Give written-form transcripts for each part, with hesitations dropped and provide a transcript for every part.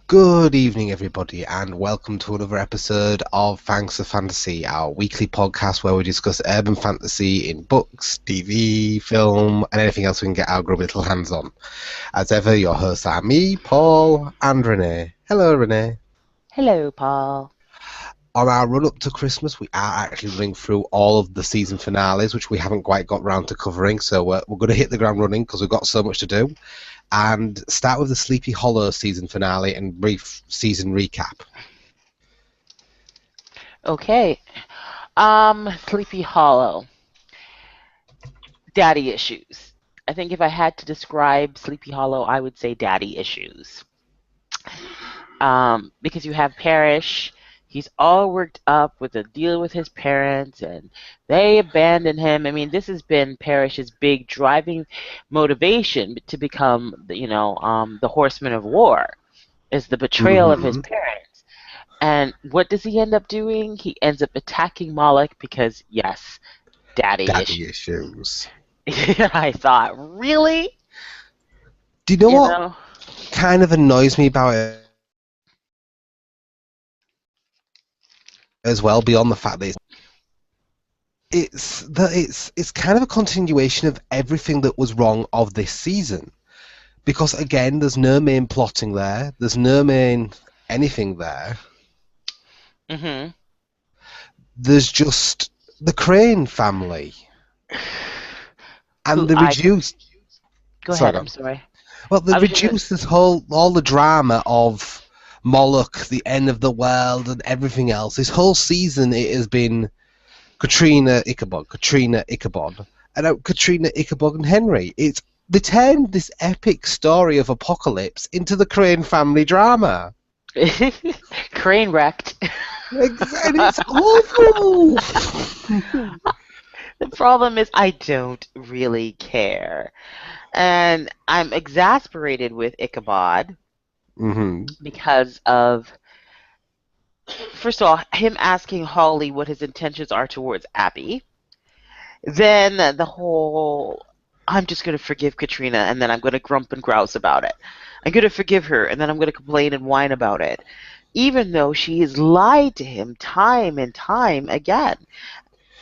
Good evening, everybody, and welcome to another episode of Fangs Fantasy, our weekly podcast where we discuss urban fantasy in books, TV, film, and anything else we can get our grubby little hands on. As ever, your hosts are me, Paul, and Renee. Hello, Renee. Hello, Paul. On our run up to Christmas, we are actually running through all of the season finales, which we haven't quite got round to covering, so we're going to hit the ground running because we've got so much to do. And start with the Sleepy Hollow season finale and brief season recap. Okay. Sleepy Hollow. Daddy issues. I think if I had to describe Sleepy Hollow, I would say daddy issues. Because you have Parrish, he's all worked up with a deal with his parents, and they abandon him. I mean, this has been Parrish's big driving motivation to become, the Horseman of War, is the betrayal of his Mm-hmm. parents. And what does he end up doing? He ends up attacking Moloch because, yes, daddy Daddy issues. issues. I thought, really? Do you know You what know? kind of annoys me about it as well, beyond the fact that it's kind of a continuation of everything that was wrong of this season. Because again, there's no main plotting there. There's no main anything there. hmm There's just the Crane family and Who the I could. reduced. Go Sorry, ahead, go I'm on. sorry. Well, they I was just going to. reduced this whole all the drama of Moloch, the end of the world, and everything else. This whole season, it has been Katrina Ichabod, Katrina Ichabod, and now Katrina Ichabod and Henry. They turned this epic story of apocalypse into the Crane family drama. Crane wrecked. And it's awful. The problem is, I don't really care. And I'm exasperated with Ichabod hmm because of, first of all, him asking Holly what his intentions are towards Abby. Then the whole, I'm just going to forgive Katrina and then I'm going to grump and grouse about it. I'm going to forgive her and then I'm going to complain and whine about it. Even though she has lied to him time and time again.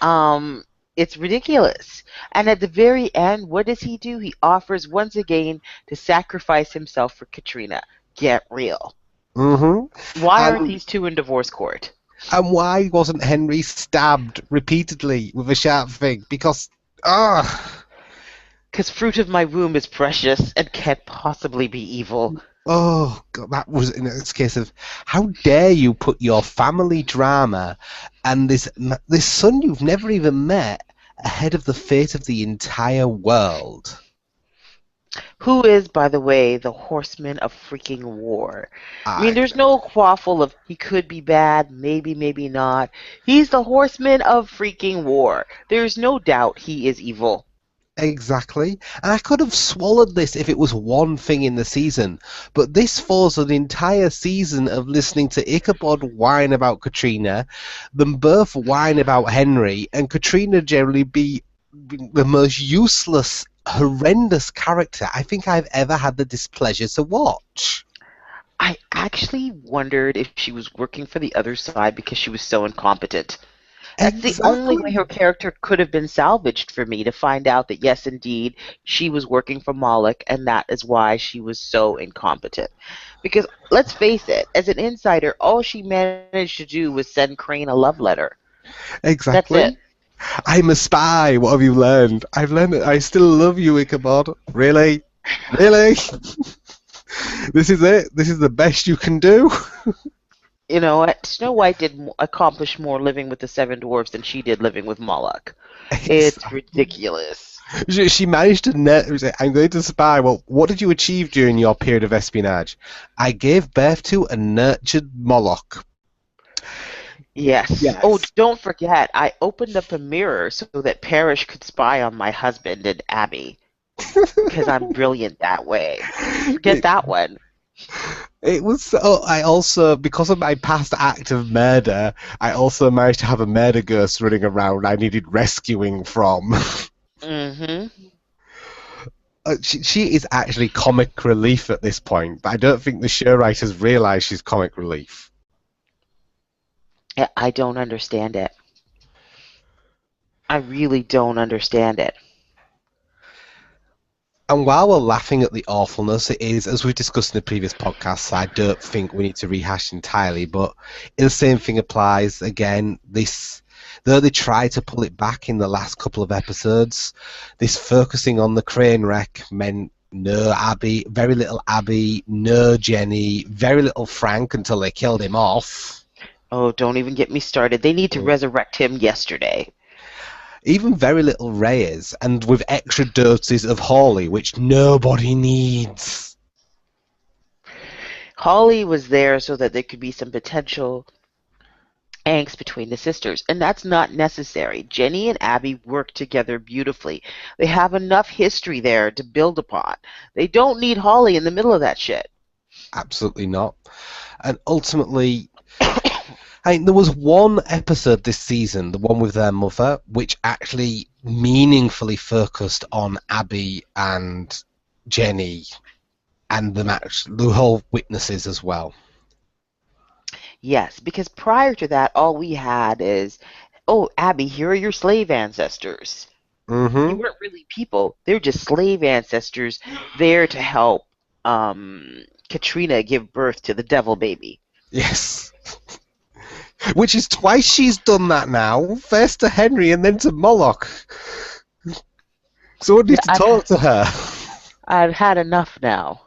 Um, it's ridiculous. And at the very end, what does he do? He offers once again to sacrifice himself for Katrina. Get real. hmm Why aren't And these two in divorce court? and why wasn't Henry stabbed repeatedly with a sharp thing? Because ah. Because fruit of my womb is precious and can't possibly be evil. Oh, God, that was in this case of how dare you put your family drama and this son you've never even met ahead of the fate of the entire world. Who is, by the way, the horseman of freaking war? I mean, I there's no quaffle of he could be bad, maybe, maybe not. He's the horseman of freaking war. There's no doubt he is evil. exactly, and I could have swallowed this if it was one thing in the season, but this falls an entire season of listening to Ichabod whine about Katrina, them both whine about Henry, and Katrina generally be the most useless, horrendous character I think I've ever had the displeasure to watch. I actually wondered if she was working for the other side because she was so incompetent. That's the only way Exactly. her character could have been salvaged for me to find out that, yes, indeed, she was working for Moloch, and that is why she was so incompetent. Because, let's face it, as an insider, all she managed to do was send Crane a love letter. That's it. Exactly. I'm a spy. What have you learned? I've learned that I still love you, Ichabod. Really? Really? This is it? This is the best you can do? You know what? Snow White did accomplish more living with the seven dwarfs than she did living with Moloch. It's ridiculous. She managed to say, I'm going to spy. Well, what did you achieve during your period of espionage? I gave birth to and nurtured Moloch. Yes. Oh, Yes. don't forget, I opened up a mirror so that Parrish could spy on my husband and Abby because I'm brilliant that way. Forget It, that one. it was so. I also, because of my past act of murder, I also managed to have a murder ghost running around I needed rescuing from. hmm She is actually comic relief at this point, but I don't think the show writers realise she's comic relief. I don't understand it. I really don't understand it. And while we're laughing at the awfulness, it is, as we've discussed in the previous podcasts, I don't think we need to rehash entirely, but the same thing applies again. Though they try to pull it back in the last couple of episodes, this focusing on the crane wreck meant no Abby, very little Abby, no Jenny, very little Frank until they killed him off. Oh, don't even get me started. They need to resurrect him yesterday. Even very little Reyes, and with extra doses of Hawley, which nobody needs. Holly was there so that there could be some potential angst between the sisters, and that's not necessary. Jenny and Abby work together beautifully. They have enough history there to build upon. They don't need Holly in the middle of that shit. Absolutely not. And ultimately, there was one episode this season, the one with their mother, which actually meaningfully focused on Abby and Jenny and the whole witnesses as well. Yes, because prior to that, all we had is, oh, Abby, here are your slave ancestors. They Mm-hmm. weren't really people. They were just slave ancestors there to help Katrina give birth to the devil baby. Yes. Which is twice she's done that now. First to Henry and then to Moloch. So I need to talk to her. I've had enough now.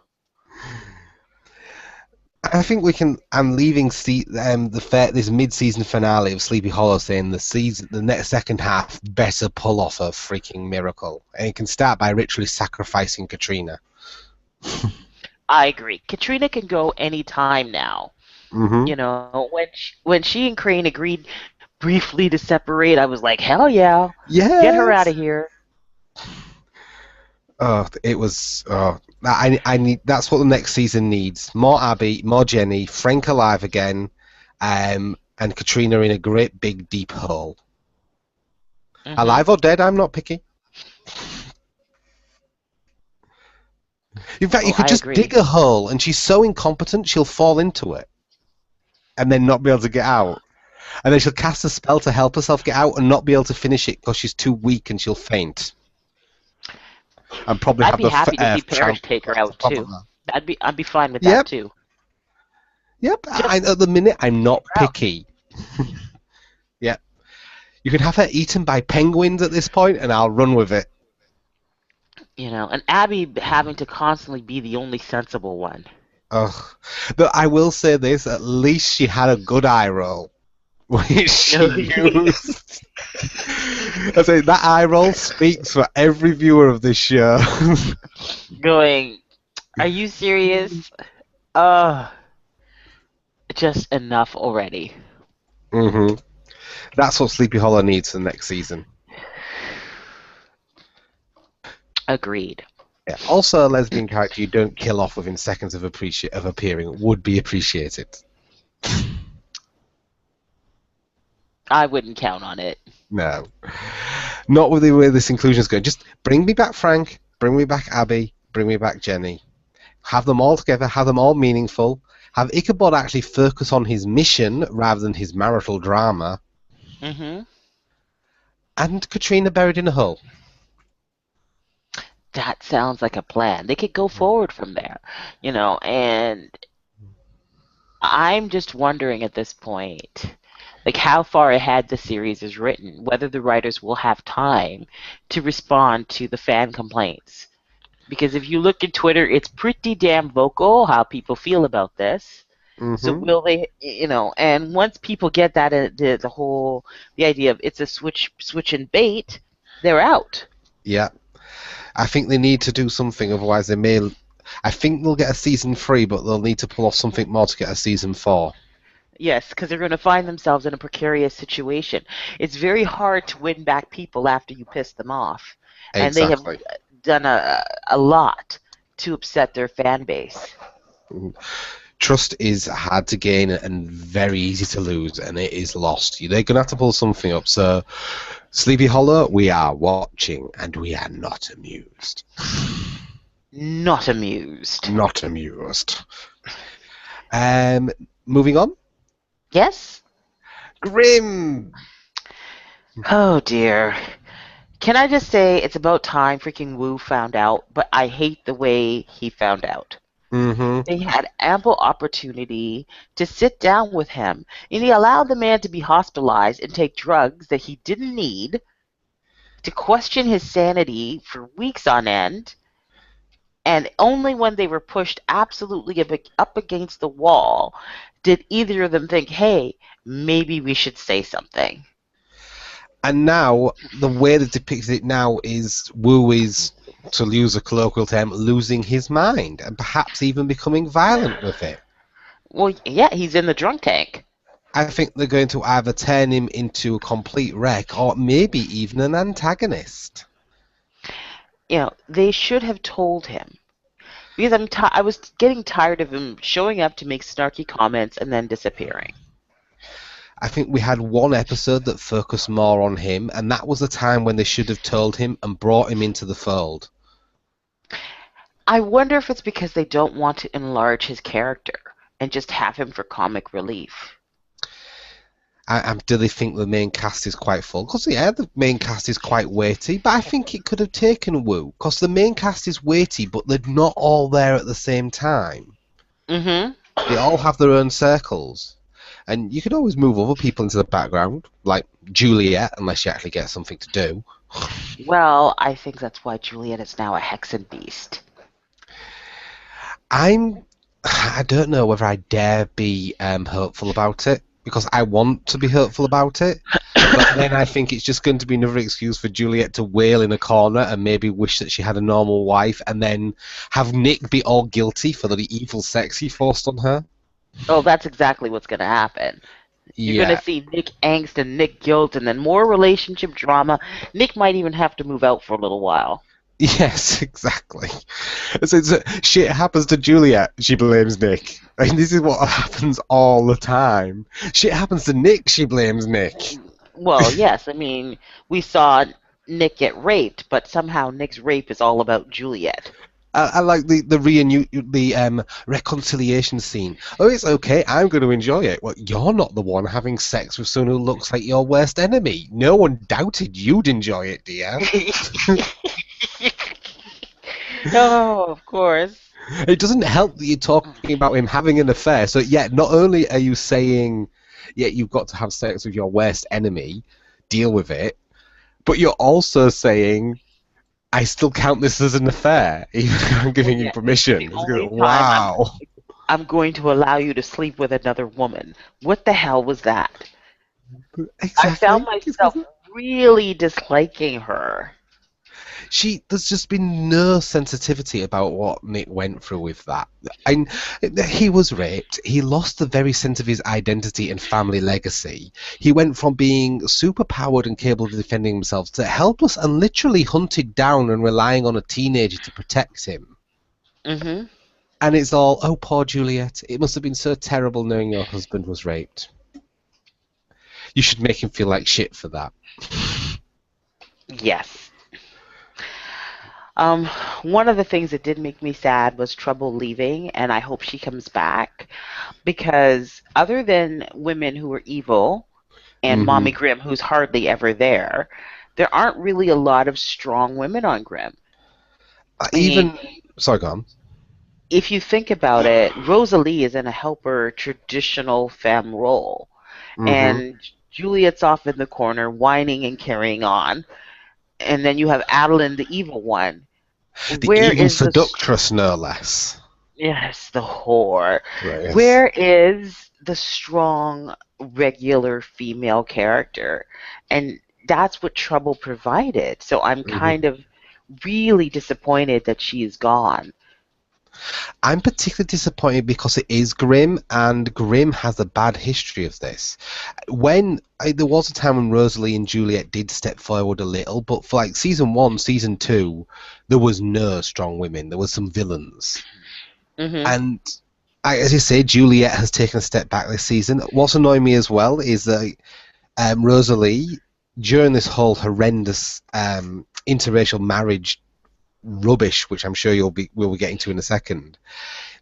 I think we can. I'm leaving this mid-season finale of Sleepy Hollow saying the next second half better pull off a freaking miracle, and it can start by literally sacrificing Katrina. I agree. Katrina can go any time now. Mm-hmm. You know, when she and Crane agreed briefly to separate, I was like, hell yeah, get her out Yes. of here. Oh, it was. Oh, I need. That's what the next season needs. More Abby, more Jenny, Frank alive again, and Katrina in a great big deep hole. Mm-hmm. Alive or dead, I'm not picky. In fact, you could just dig a hole, and she's so incompetent she'll fall into it, and then not be able to get out. And then she'll cast a spell to help herself get out and not be able to finish it because she's too weak and she'll faint. And probably I'd have be the happy to see Parrish trample take her across the out top too. of her. I'd be fine with Yep. that too. Yep. At the minute, I'm not picky. Yep. You can have her eaten by penguins at this point, and I'll run with it. You know, and Abby having to constantly be the only sensible one. Ugh. But I will say this: at least she had a good eye roll, which she used. I say that eye roll speaks for every viewer of this show. Going, are you serious? Just enough already. Mm-hmm. That's what Sleepy Hollow needs for the next season. Agreed. Yeah. Also, a lesbian character you don't kill off within seconds of appearing would be appreciated. I wouldn't count on it. No. Not with the way this inclusion is going. Just bring me back Frank, bring me back Abby, bring me back Jenny. Have them all together, have them all meaningful. Have Ichabod actually focus on his mission rather than his marital drama. Mm-hmm. And Katrina buried in a hole. That sounds like a plan. They could go forward from there, you know, and I'm just wondering at this point, like how far ahead the series is written, whether the writers will have time to respond to the fan complaints. Because if you look at Twitter, it's pretty damn vocal how people feel about this. Mm-hmm. So will they, you know, and once people get that, the idea of it's a switch and bait, they're out. Yeah. I think they need to do something, otherwise they may... I think they'll get a season 3, but they'll need to pull off something more to get a season 4. Yes, because they're going to find themselves in a precarious situation. It's very hard to win back people after you piss them off. Exactly. And they have done a lot to upset their fan base. Trust is hard to gain and very easy to lose, and it is lost. They're going to have to pull something up. So, Sleepy Hollow, we are watching, and we are not amused. Not amused. Not amused. Um, moving on. Yes? Grim. Oh dear. Can I just say it's about time freaking Wu found out, but I hate the way he found out. Mm-hmm. They had ample opportunity to sit down with him, and he allowed the man to be hospitalized and take drugs that he didn't need, to question his sanity for weeks on end, and only when they were pushed absolutely up against the wall did either of them think, hey, maybe we should say something. And now the way they depicted it now is Wu is, to use a colloquial term, losing his mind and perhaps even becoming violent with it. Well, yeah, he's in the drunk tank. I think they're going to either turn him into a complete wreck or maybe even an antagonist. They should have told him. Because I was getting tired of him showing up to make snarky comments and then disappearing. I think we had one episode that focused more on him, and that was the time when they should have told him and brought him into the fold. I wonder if it's because they don't want to enlarge his character and just have him for comic relief. Do they think the main cast is quite full? Because, yeah, the main cast is quite weighty, but I think it could have taken Wu, because the main cast is weighty, but they're not all there at the same time. Mm-hmm. They all have their own circles. And you could always move other people into the background, like Juliet, unless you actually get something to do. Well, I think that's why Juliet is now a hexen beast. I don't know whether I dare be hopeful about it, because I want to be hopeful about it, but then I think it's just going to be another excuse for Juliet to wail in a corner and maybe wish that she had a normal wife, and then have Nick be all guilty for the evil sex he forced on her. Oh, that's exactly what's going to happen. You're going to Yeah. see Nick angst and Nick guilt and then more relationship drama. Nick might even have to move out for a little while. Yes, exactly. So shit happens to Juliet, she blames Nick. I mean, this is what happens all the time. Shit happens to Nick, she blames Nick. Well, yes, I mean, we saw Nick get raped, but somehow Nick's rape is all about Juliet. I like the reconciliation scene. Oh, it's okay. I'm going to enjoy it. Well, you're not the one having sex with someone who looks like your worst enemy. No one doubted you'd enjoy it, dear. Oh, of course. It doesn't help that you're talking about him having an affair. So, yeah, not only are you saying, yeah, you've got to have sex with your worst enemy, deal with it, but you're also saying, I still count this as an affair, even if I'm Well, giving you yeah, this is permission. the It's only going, time wow. I'm going to allow you to sleep with another woman. What the hell was that? I found Exactly. myself really disliking her. There's just been no sensitivity about what Nick went through with that. And he was raped. He lost the very sense of his identity and family legacy. He went from being superpowered and capable of defending himself to helpless and literally hunted down and relying on a teenager to protect him. Hmm. And it's all, oh, poor Juliet. It must have been so terrible knowing your husband was raped. You should make him feel like shit for that. Yes. Um, One of the things that did make me sad was Trouble leaving, and I hope she comes back because other than women who are evil and Hmm. Mommy Grimm, who's hardly ever there, there aren't really a lot of strong women on Grimm. I mean, Even, sorry, go on. if you think about it, Rosalie is in a helper traditional femme role, Hmm. and Juliet's off in the corner whining and carrying on, and then you have Adeline, the evil one. The Where evil is the seductress, no less. yes, the whore? Right, yes. Where is the strong, regular female character? And that's what Trouble provided. So I'm Hmm. kind of really disappointed that she is gone. I'm particularly disappointed because it is Grimm, and Grimm has a bad history of this. There was a time when Rosalie and Juliet did step forward a little, but for like season one, season two, there was no strong women. There was some villains, Hmm. and as you say, Juliet has taken a step back this season. What's annoying me as well is that Rosalie, during this whole horrendous interracial marriage rubbish, which I'm sure we'll be getting to in a second.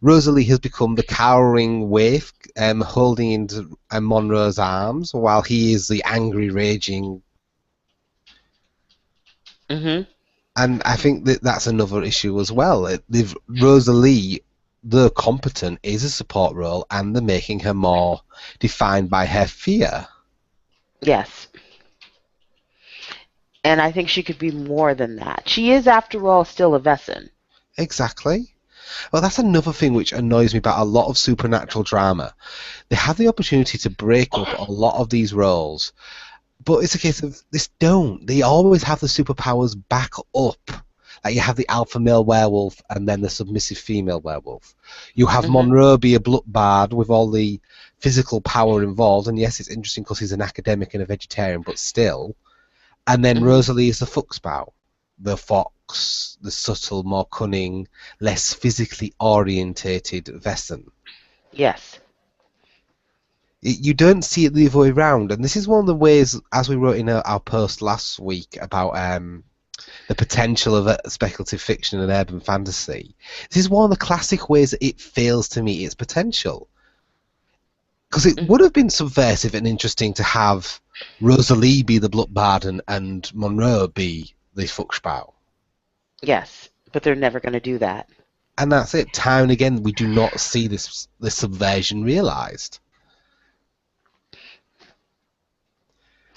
Rosalie has become the cowering waif, holding into Monroe's arms, while he is the angry, raging. Hmm. And I think that that's another issue as well. Rosalie, though competent, is a support role, and they're making her more defined by her fear. Yes. And I think she could be more than that. She is, after all, still a Vesson. Exactly. Well, that's another thing which annoys me about a lot of supernatural drama. They have the opportunity to break up a lot of these roles, but it's a case of this don't. They always have the superpowers back up. Like you have the alpha male werewolf and then the submissive female werewolf. You have Hmm. Monroe be a bloodbard with all the physical power involved, and yes, it's interesting because he's an academic and a vegetarian, but still. And then Hmm. Rosalie is the fuckspout, the fox, the subtle, more cunning, less physically orientated Vesson. Yes. You don't see it the other way around, and this is one of the ways, as we wrote in our post last week about the potential of speculative fiction and urban fantasy. This is one of the classic ways that it fails to meet its potential. Because it would Hmm. have been subversive and interesting to have Rosalie be the Bloodbard and Monroe be the Fuchsbau. Yes. But they're never going to do that. And that's it. Time and again, we do not see this subversion realised.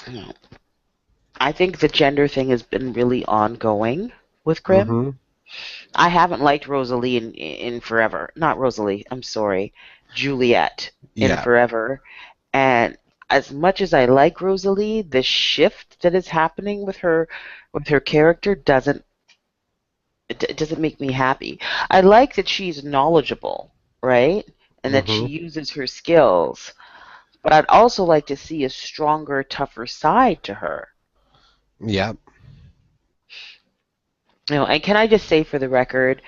No. I think the gender thing has been really ongoing with Grimm. Mm-hmm. I haven't liked Rosalie in forever. Not Rosalie, I'm sorry. Juliet in Yeah. forever. And as much as I like Rosalie, the shift that is happening with her character doesn't make me happy. I like that she's knowledgeable, right? And that she Mm-hmm. uses her skills. But I'd also like to see a stronger, tougher side to her. Yeah. And can I just say for the record,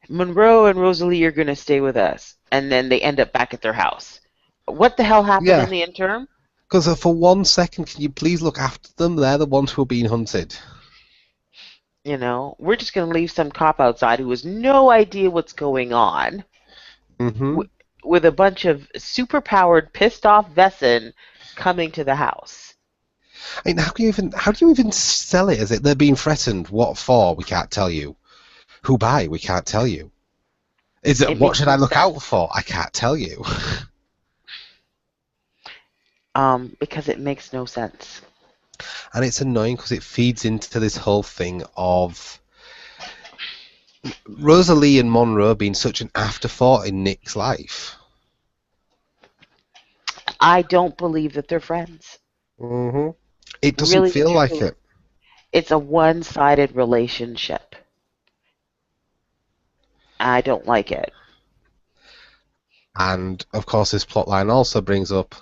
Monroe and Rosalie are going to stay with us, and then they end up back at their house. What the hell happened Yeah. in the interim? Because for 1 second, can you please look after them? They're the ones who are being hunted. We're just going to leave some cop outside who has no idea what's going on Mm-hmm. w- with a bunch of superpowered, pissed off Vesson coming to the house. I mean, how do you even sell it? Is it they're being threatened? What for? We can't tell you. Who by? We can't tell you. Is it It what makes should I no look out sense for? I can't tell you. because it makes no sense. And it's annoying because it feeds into this whole thing of Rosalie and Monroe being such an afterthought in Nick's life. I don't believe that they're friends. Hmm. It doesn't Really and feel like truly. it. It's a one sided relationship. I don't like it. And of course, this plotline also brings up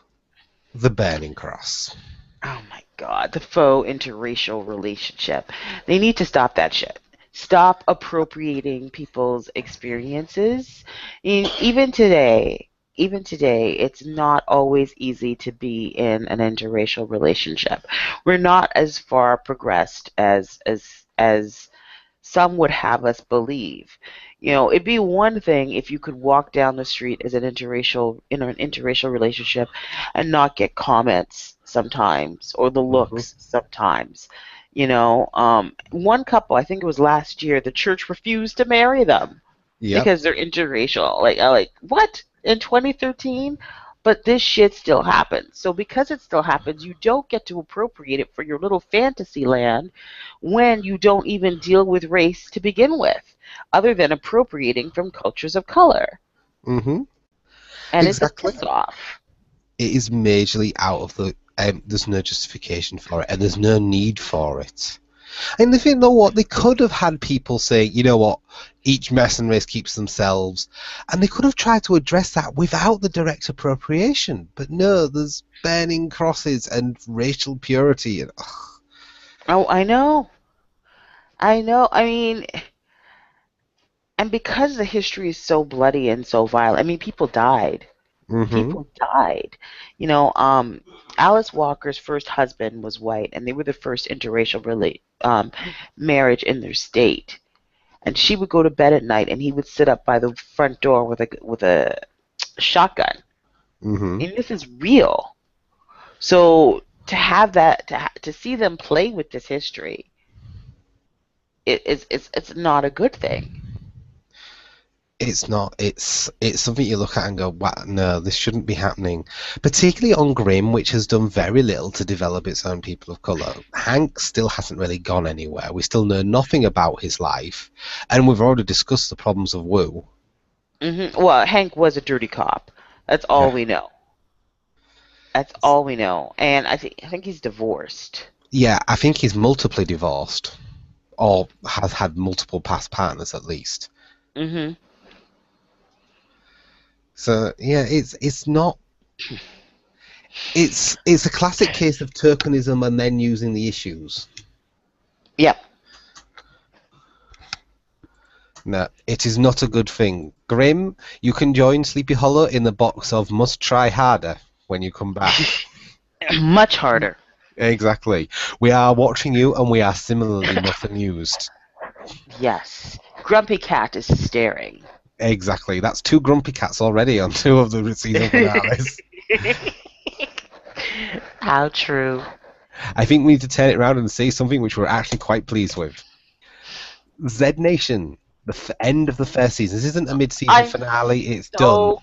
the Burning Cross. Oh my God, the faux interracial relationship. They need to stop that shit. Stop appropriating people's experiences. Even today, it's not always easy to be in an interracial relationship. We're not as far progressed as some would have us believe. It'd be one thing if you could walk down the street as an interracial relationship and not get comments sometimes or the Hmm. looks sometimes. One couple, I think it was last year, the church refused to marry them Yep. because they're interracial. Like what in 2013? But this shit still happens. So because it still happens, you don't get to appropriate it for your little fantasy land when you don't even deal with race to begin with, other than appropriating from cultures of color. Hmm. And it's a Exactly. piss off. It is majorly out of the. There's no justification for it, and there's no need for it. And if you know what, they could have had people say, you know what, each mess and race keeps themselves, and they could have tried to address that without the direct appropriation. But no, there's burning crosses and racial purity, and Oh, I know. I know. I mean, and because the history is so bloody and so violent, I mean, people died. mm-hmm. People died. You know, um, Alice Walker's first husband was white, and they were the first interracial marriage in their state. and she would go to bed at night, and he would sit up by the front door with a shotgun. Hmm. And this is real. So to have that, to see them play with this history, it's not a good thing. It's not. It's something you look at and go, "Wow, no, this shouldn't be happening." Particularly on Grimm, which has done very little to develop its own people of color. Hank still hasn't really gone anywhere. We still know nothing about his life, and we've already discussed the problems of Wu. Well, Hank was a dirty cop. That's all Yeah, we know. That's all we know. And I think he's divorced. yeah. I think he's multiply divorced, or has had multiple past partners at least. Hmm. So yeah, it's not. It's a classic case of tokenism and then using the issues. Yep. No, it is not a good thing. Grim, you can join Sleepy Hollow in the box of must try harder when you come back. Much harder. Exactly. We are watching you and we are similarly not amused. Yes. Grumpy Cat is staring. Exactly. That's two grumpy cats already on two of the season finales. How true. I think we need to turn it around and say something which we're actually quite pleased with. Z Nation, the end of the first season. This isn't a mid-season I'm finale. It's done. so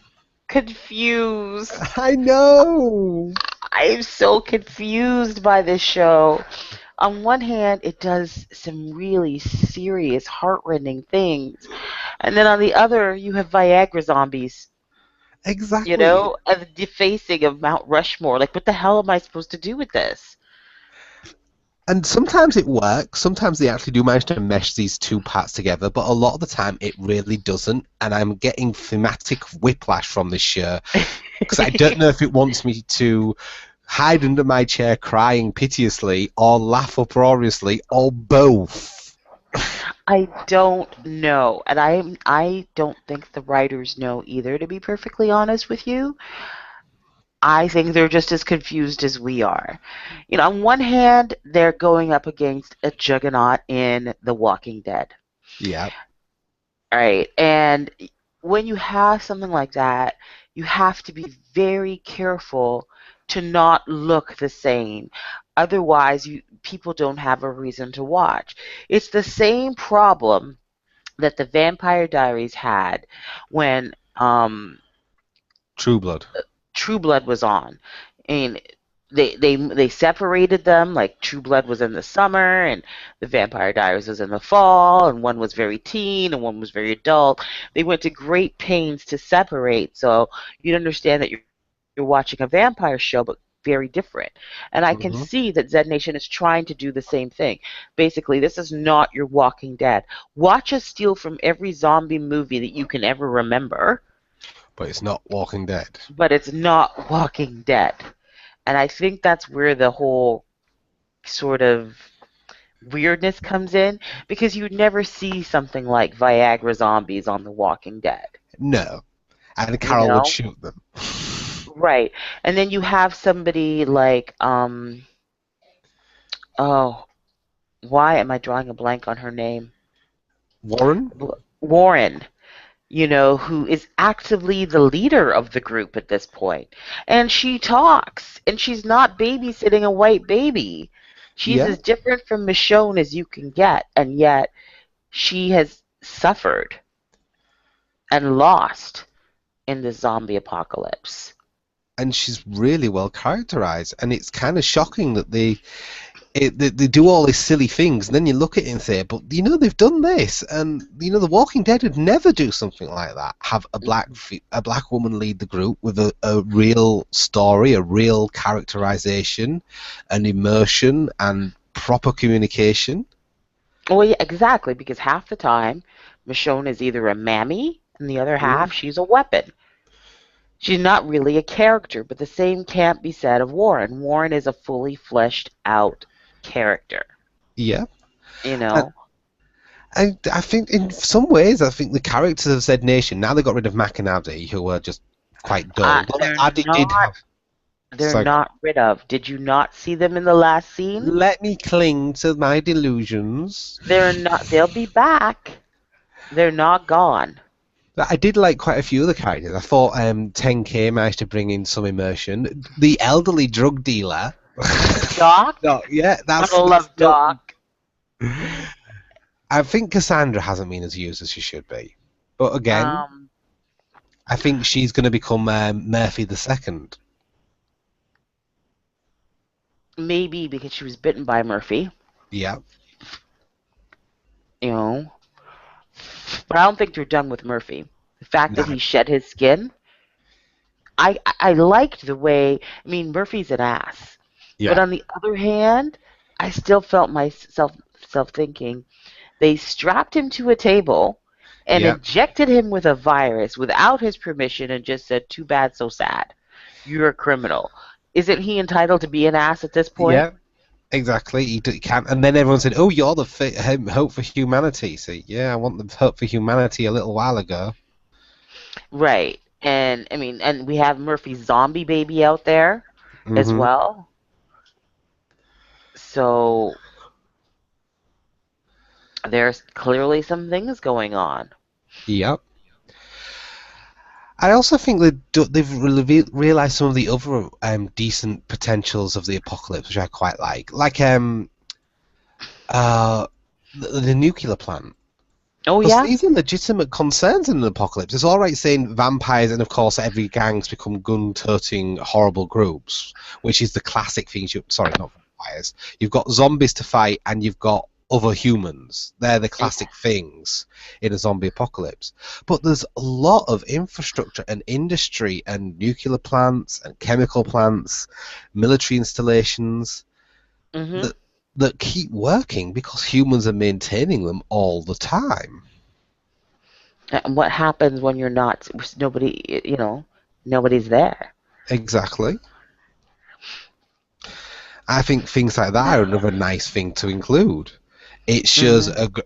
confused. I know. I'm so confused by this show. On one hand, it does some really serious, heartrending things. And then on the other, you have Viagra zombies, Exactly. and the defacing of Mount Rushmore. Like, what the hell am I supposed to do with this? And sometimes it works. Sometimes they actually do manage to mesh these two parts together, but a lot of the time it really doesn't. And I'm getting thematic whiplash from this show because I don't know if it wants me to hide under my chair crying piteously or laugh uproariously or both. I don't know. And I don't think the writers know either, to be perfectly honest with you. I think they're just as confused as we are. On one hand, they're going up against a juggernaut in The Walking Dead. Yeah, All right. And when you have something like that, you have to be very careful to not look the same. Otherwise, people don't have a reason to watch. It's the same problem that the Vampire Diaries had when True Blood. True Blood was on. And they separated them, like True Blood was in the summer and the Vampire Diaries was in the fall, and one was very teen and one was very adult. They went to great pains to separate so you'd understand that you're watching a vampire show, but very different. And I can Hmm. see that Zed Nation is trying to do the same thing. Basically, this is not your Walking Dead. Watch us steal from every zombie movie that you can ever remember, But it's not Walking Dead. but it's not Walking Dead. And I think that's where the whole sort of weirdness comes in because you'd never see something like Viagra zombies on The Walking Dead, No. And you Carol would know? shoot them. Right. And then you have somebody like oh, why am I drawing a blank on her name? Warren? Warren, who is actively the leader of the group at this point. And she talks, and she's not babysitting a white baby. She's Yeah. as different from Michonne as you can get, and yet she has suffered and lost in the zombie apocalypse. And she's really well characterized. And it's kind of shocking that they do all these silly things, and then you look at it and say, but they've done this, and The Walking Dead would never do something like that. Have a black woman lead the group with a real story, a real characterization, an immersion, and proper communication. Well, yeah, exactly, because half the time Michonne is either a mammy, and the other Mm. half she's a weapon. She's not really a character, but the same can't be said of Warren. Warren is a fully fleshed out character, Yeah, you and know. I think in some ways, I think the characters of Zed Nation, now they got rid of Mac and Addy, who were just quite dull. Though They're Addy did not have. they're Sorry, go on. not rid of. Did you not see them in the last scene? Let me cling to my delusions. They're not they'll be back. They're not gone. I did like quite a few of the characters. I thought 10K managed to bring in some immersion. The elderly drug dealer. Doc? No, yeah, Gotta that's love not. Doc. I think Cassandra hasn't been as used as she should be, but again, Um, I think she's going to become Murphy the Second. Maybe because she was bitten by Murphy, Yeah, you know. But I don't think they're done with Murphy. The fact that no, he shed his skin, I liked the way. I mean, Murphy's an ass, but yeah, on the other hand, I still felt myself thinking they strapped him to a table and yeah, injected him with a virus without his permission and just said, "Too bad, so sad. You're a criminal." Isn't he entitled to be an ass at this point? yeah. Exactly. He can't. And then everyone said, "Oh, you're the hope for humanity." So yeah, I want the hope for humanity a little while ago. Right. And I mean, and we have Murphy's zombie baby out there as Hmm. well. So there's clearly some things going on. Yep. I also think they've realized some of the other decent potentials of the apocalypse, which I quite like. Like uh, the nuclear plant. Oh Because yeah. these are legitimate concerns in an apocalypse. It's all right saying vampires, and of course, every gang's become gun-toting horrible groups, which is the classic things. Sorry, not vampires. You've got zombies to fight, and you've got other humans. They're the classic things in a zombie apocalypse. But there's a lot of infrastructure and industry, and nuclear plants, and chemical plants, military installations Mhm. that keep working because humans are maintaining them all the time. And what happens when you're not nobody, nobody's there? Exactly. I think things like that are another nice thing to include. It shows Mhm. a.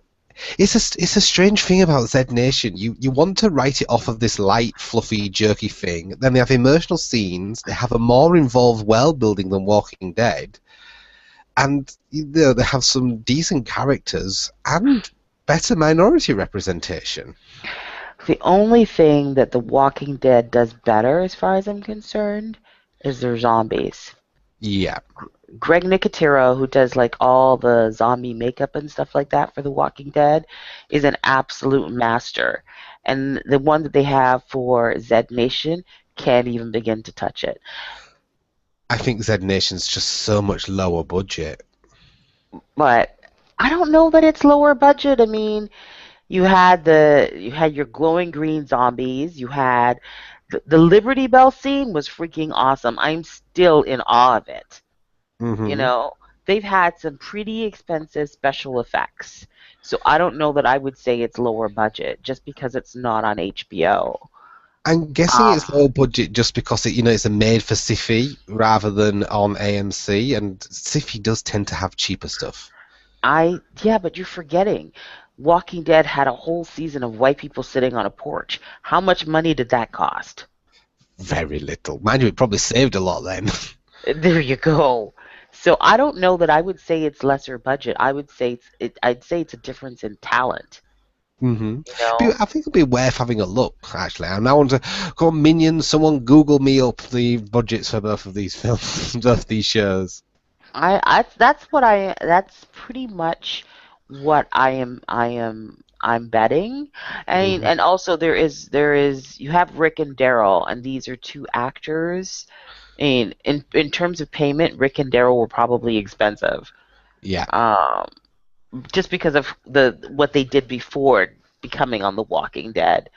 It's a strange thing about Z Nation. You want to write it off of this light, fluffy, jerky thing. Then they have emotional scenes. They have a more involved world building than Walking Dead, and they have some decent characters and better minority representation. The only thing that The Walking Dead does better, as far as I'm concerned, is their zombies. Yeah. Greg Nicotero, who does like all the zombie makeup and stuff like that for The Walking Dead, is an absolute master. And the one that they have for Zed Nation can't even begin to touch it. I think Z Nation's just so much lower budget. But I don't know that it's lower budget. I mean, you had your glowing green zombies. You had the Liberty Bell scene was freaking awesome. I'm still in awe of it. You Hmm. know, they've had some pretty expensive special effects. So I don't know that I would say it's lower budget just because it's not on HBO. I'm guessing Um, it's low budget just because it's a made for sci-fi rather than on AMC, and sci-fi does tend to have cheaper stuff. yeah, but you're forgetting. Walking Dead had a whole season of white people sitting on a porch. How much money did that cost? Very little. Mind you, it probably saved a lot then. There you go. So I don't know that I would say it's lesser budget. I would say I'd say it's a difference in talent. Hmm. You know, I think it'd be worth having a look, actually. I now want to go on Minions, someone Google me up the budgets for both of these films, both these shows. that's pretty much what I'm betting. Hmm. And also there is you have Rick and Daryl, and these are two actors. And in terms of payment, Rick and Daryl were probably expensive. Yeah. Um, just because of the what they did before becoming on The Walking Dead.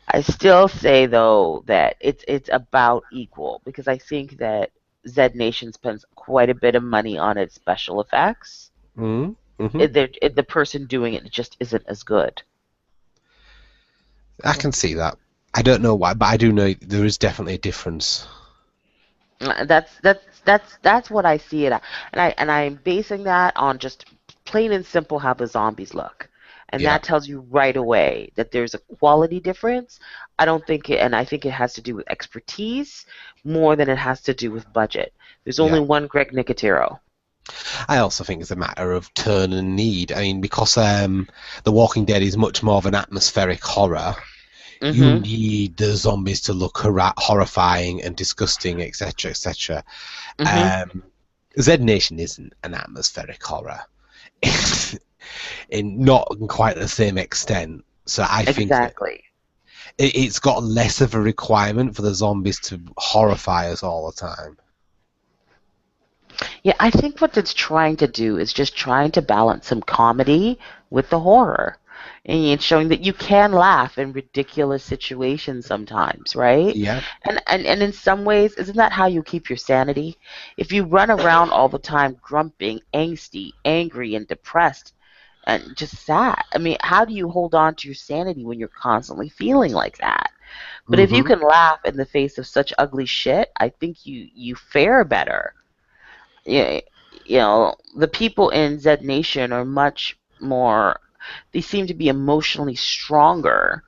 I still say though that it's about equal because I think that Zed Nation spends quite a bit of money on its special effects. Mm-hmm. Mm-hmm. The person doing it just isn't as good. I can see that. I don't know why, but I do know there is definitely a difference. That's what I see it at, and I'm basing that on just plain and simple how the zombies look, and Yeah. that tells you right away that there's a quality difference. I don't think it, and I think it has to do with expertise more than it has to do with budget. There's only Yeah. one Greg Nicotero. I also think it's a matter of turn and need. I mean, because The Walking Dead is much more of an atmospheric horror, you Mm-hmm. need the zombies to look horrifying and disgusting, etc., etc. Mm-hmm. Um, Z Nation isn't an atmospheric horror, in not quite the same extent. So I think Exactly. it's got less of a requirement for the zombies to horrify us all the time. Yeah, I think what it's trying to do is just trying to balance some comedy with the horror. And it's showing that you can laugh in ridiculous situations sometimes, right? Yeah. And in some ways, isn't that how you keep your sanity? If you run around all the time grumping, angsty, angry, and depressed, and just sad, I mean, how do you hold on to your sanity when you're constantly feeling like that? But if you Mm-hmm. can laugh in the face of such ugly shit, I think you fare better. Yeah, the people in Z Nation are much more. They seem to be emotionally stronger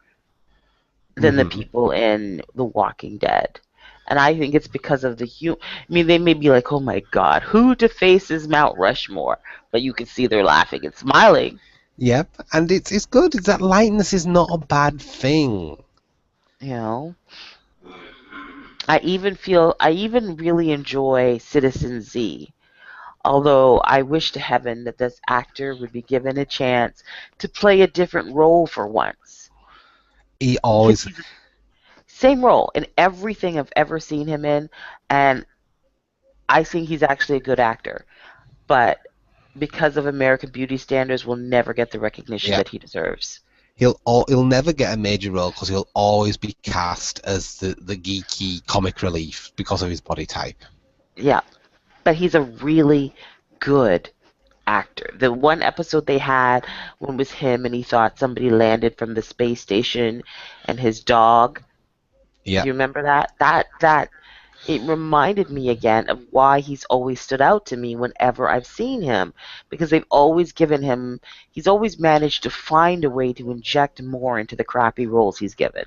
than the Mm-hmm. people in The Walking Dead. And I think it's because of I mean, they may be like, "Oh my God, who defaces Mount Rushmore?" But you can see they're laughing and smiling. Yep. And it's good. It's that lightness is not a bad thing. You know, I even really enjoy Citizen Z. Although I wish to heaven that this actor would be given a chance to play a different role for once. He Because always, he's the same role in everything I've ever seen him in, and I think he's actually a good actor. But because of American beauty standards, will never get the recognition yeah, that he deserves. he'll never get a major role because he'll always be cast as the geeky comic relief because of his body type. Yeah, but he's a really good actor. The one episode they had when it was him and he thought somebody landed from the space station and his dog. Yeah. Do you remember that? That it reminded me again of why he's always stood out to me whenever I've seen him, because they've always given him he's always managed to find a way to inject more into the crappy roles he's given.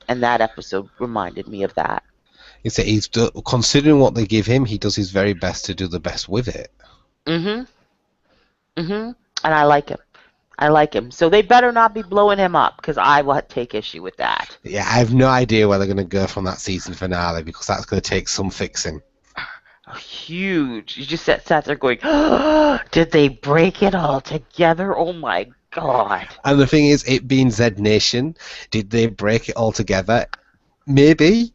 And that episode reminded me of that. Considering what they give him, he does his very best to do the best with it. Mhm. Mhm. And I like him. I like him. So they better not be blowing him up because I will take issue with that. Yeah, I have no idea where they're going to go from that season finale because that's going to take some fixing. Huge. You just sat there going, oh, did they break it all together? Oh my God. And the thing is, it being Z Nation, did they break it all together? Maybe.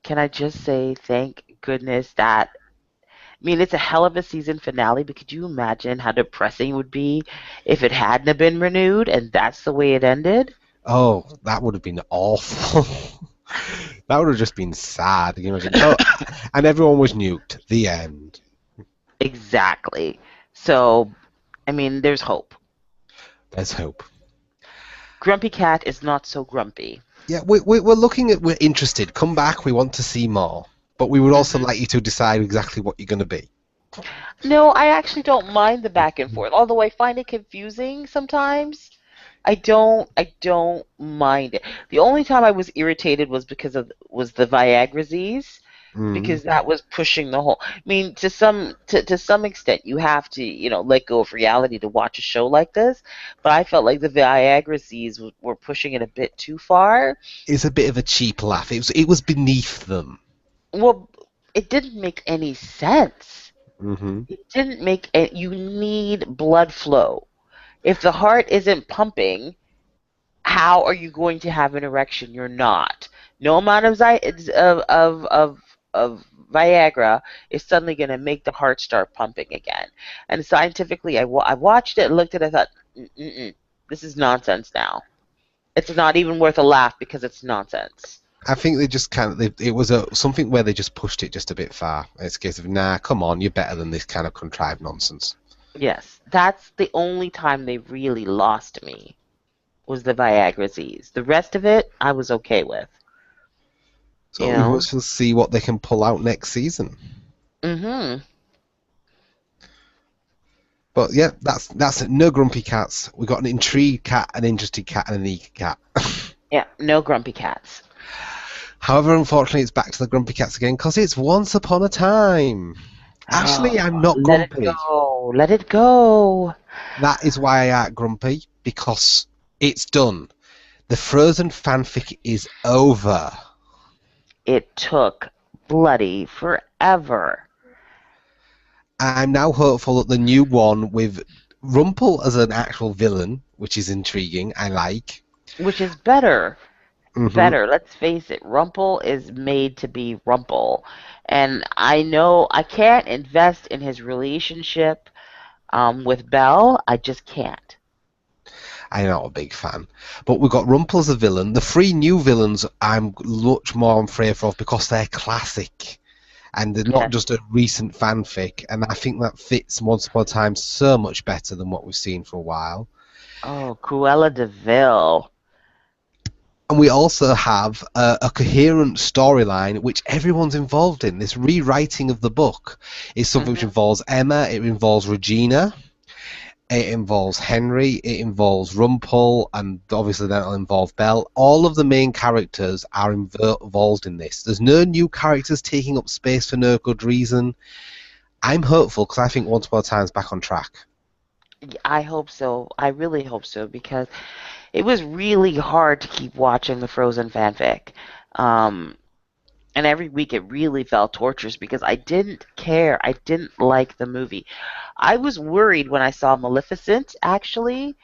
Can I just say thank goodness that I mean it's a hell of a season finale, but could you imagine how depressing it would be if it hadn't have been renewed and that's the way it ended? Oh, that would have been awful. That would have just been sad. Can you imagine? Oh, and everyone was nuked. The end. Exactly. So, I mean, there's hope. There's hope. Grumpy Cat is not so grumpy. Yeah, we're looking at. We're interested. Come back. We want to see more. But we would also Hmm. like you to decide exactly what you're going to be. No, I actually don't mind the back and forth, although I find it confusing sometimes. I don't mind it. The only time I was irritated was because of was the Viagra Z's, Mm. because that was pushing the whole. I mean, to some extent, you have to let go of reality to watch a show like this. But I felt like the Viagra Z's were pushing it a bit too far. It's a bit of a cheap laugh. It was beneath them. Well, it didn't make any sense. Hmm. It didn't make it. You need blood flow. If the heart isn't pumping, how are you going to have an erection? You're not. No amount of of Viagra is suddenly going to make the heart start pumping again. And scientifically, I watched it, looked at it, I thought, mm-mm, this is nonsense now. It's not even worth a laugh because it's nonsense. I think they just kind of. It was something where they just pushed it just a bit far. It's a case of nah, come on, you're better than this kind of contrived nonsense. Yes, that's the only time they really lost me was the Viagra Z's. The rest of it, I was okay with. You So we know. must see what they can pull out next season. Mhm. But yeah, that's it. No grumpy cats. We got an intrigued cat, an interested cat, and an eager cat. Yeah. No grumpy cats. However, unfortunately, it's back to the grumpy cats again because it's Once Upon a Time. Actually, Oh, I'm not let it grumpy. go. Let it go. That is why I act grumpy, because it's done. The Frozen fanfic is over. It took bloody forever, I'm now hopeful that the new one with Rumpel as an actual villain, which is intriguing, I like. which is better. Hmm. Better. Let's face it, Rumple is made to be Rumple. And I know I can't invest in his relationship with Belle. I just can't. I'm not a big fan. But we've got Rumpel as a villain. The three new villains I'm much more in favour of because they're classic. And they're not Yes. just a recent fanfic. And I think that fits Once Upon a Time so much better than what we've seen for a while. Oh, Cruella de Vil. And we also have a coherent storyline which everyone's involved in. This rewriting of the book is something which Hmm. involves Emma, it involves Regina, it involves Henry, it involves Rumpel, and obviously that'll involve Belle. All of the main characters are involved in this. There's no new characters taking up space for no good reason. I'm hopeful because I think Once Upon a Time's back on track. I hope so. I really hope so because it was really hard to keep watching the Frozen fanfic. Um, and every week it really felt torturous because I didn't care. I didn't like the movie. I was worried when I saw Maleficent, actually,